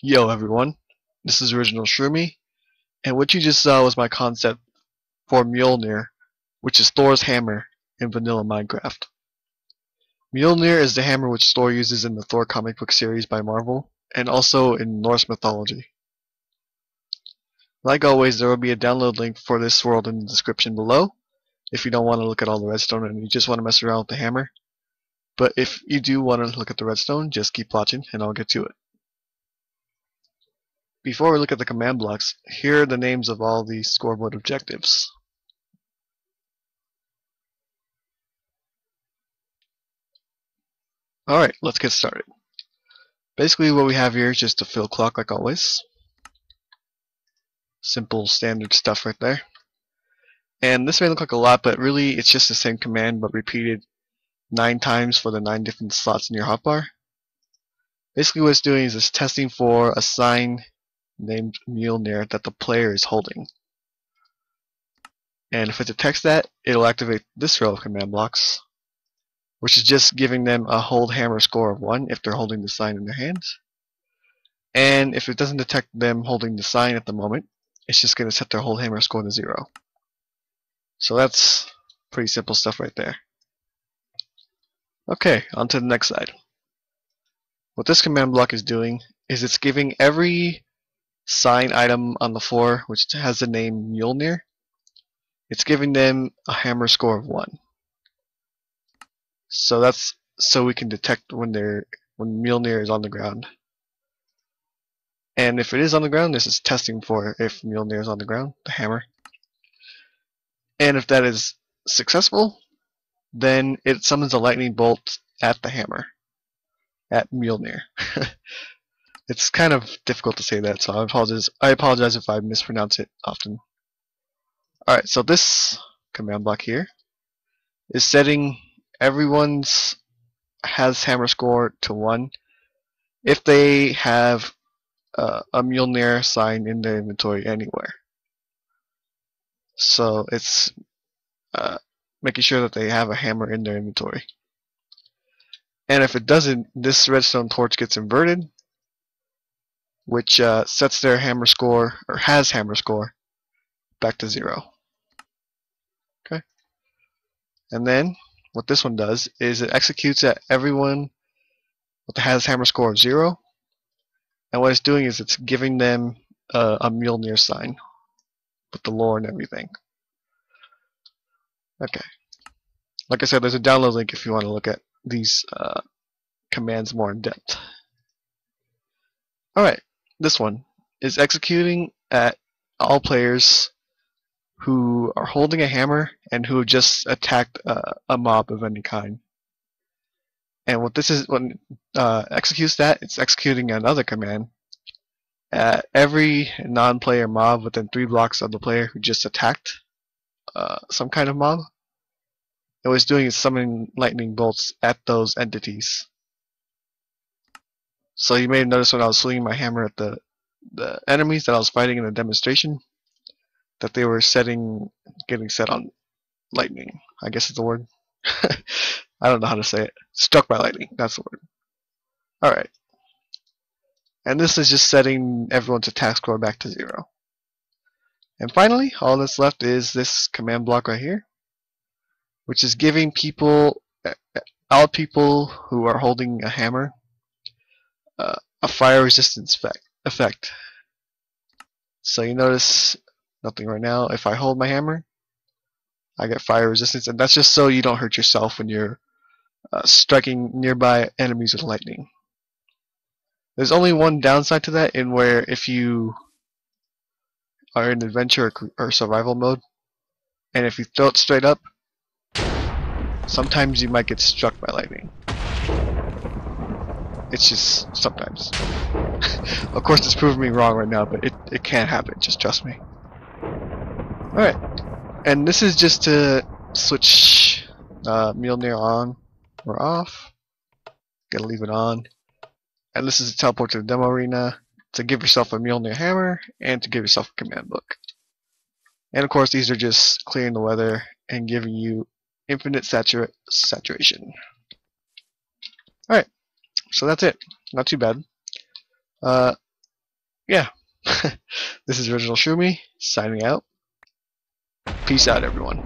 Yo everyone, this is original Shroomy, and what you just saw was my concept for Mjolnir, which is Thor's hammer in vanilla Minecraft. Mjolnir is the hammer which Thor uses in the Thor comic book series by Marvel, and also in Norse mythology. Like always, there will be a download link for this world in the description below, if you don't want to look at all the redstone and you just want to mess around with the hammer. But if you do want to look at the redstone, just keep watching and I'll get to it. Before we look at the command blocks, here are the names of all the scoreboard objectives. Alright, let's get started. Basically what we have here is just a fill clock like always. Simple standard stuff right there. And this may look like a lot, but really it's just the same command but repeated 9 times for the 9 different slots in your hotbar. Basically what it's doing is it's testing for a sign named Mjolnir that the player is holding. And if it detects that, it'll activate this row of command blocks, which is just giving them a hold hammer score of 1 if they're holding the sign in their hands. And if it doesn't detect them holding the sign at the moment, it's just going to set their hold hammer score to 0. So that's pretty simple stuff right there. Okay, on to the next slide. What this command block is doing is it's giving every sign item on the floor which has the name Mjolnir, it's giving them a hammer score of 1. So that's so we can detect when Mjolnir is on the ground. And if it is on the ground, this is testing for if Mjolnir is on the ground, the hammer. And if that is successful, then it summons a lightning bolt at the hammer, at Mjolnir. It's kind of difficult to say that, so I apologize if I mispronounce it often. Alright, so this command block here is setting everyone's has hammer score to 1 if they have a Mjolnir sign in their inventory anywhere. So it's making sure that they have a hammer in their inventory. And if it doesn't, this redstone torch gets inverted, which sets their hammer score, or has hammer score, back to 0. Okay. And then what this one does is it executes at everyone that has hammer score of 0, and what it's doing is it's giving them a Mjolnir sign with the lore and everything. Okay. Like I said, there's a download link if you want to look at these commands more in depth. Alright, this one is executing at all players who are holding a hammer and who have just attacked a mob of any kind. And what this is, when executes that, it's executing another command at every non-player mob within 3 blocks of the player who just attacked some kind of mob. And what it's doing is summoning lightning bolts at those entities. So you may have noticed when I was swinging my hammer at the enemies that I was fighting in the demonstration, that they were getting set on lightning. I guess is the word. I don't know how to say it. Struck by lightning. That's the word. Alright. And this is just setting everyone's attack score back to 0. And finally, all that's left is this command block right here, which is giving all people who are holding a hammer a fire resistance effect. So you notice nothing right now. If I hold my hammer, I get fire resistance, and that's just so you don't hurt yourself when you're striking nearby enemies with lightning. There's only one downside to that, in where if you are in adventure or survival mode, and if you throw it straight up, sometimes you might get struck by lightning. It's just sometimes. Of course, it's proving me wrong right now, but it can happen. Just trust me. Alright, and this is just to switch Mjolnir on or off. Gotta leave it on. And this is to teleport to the demo arena, to give yourself a Mjolnir hammer, and to give yourself a command book. And of course, these are just clearing the weather and giving you infinite saturation. Alright, so that's it. Not too bad. Yeah. This is Original Shroomy, signing out. Peace out, everyone.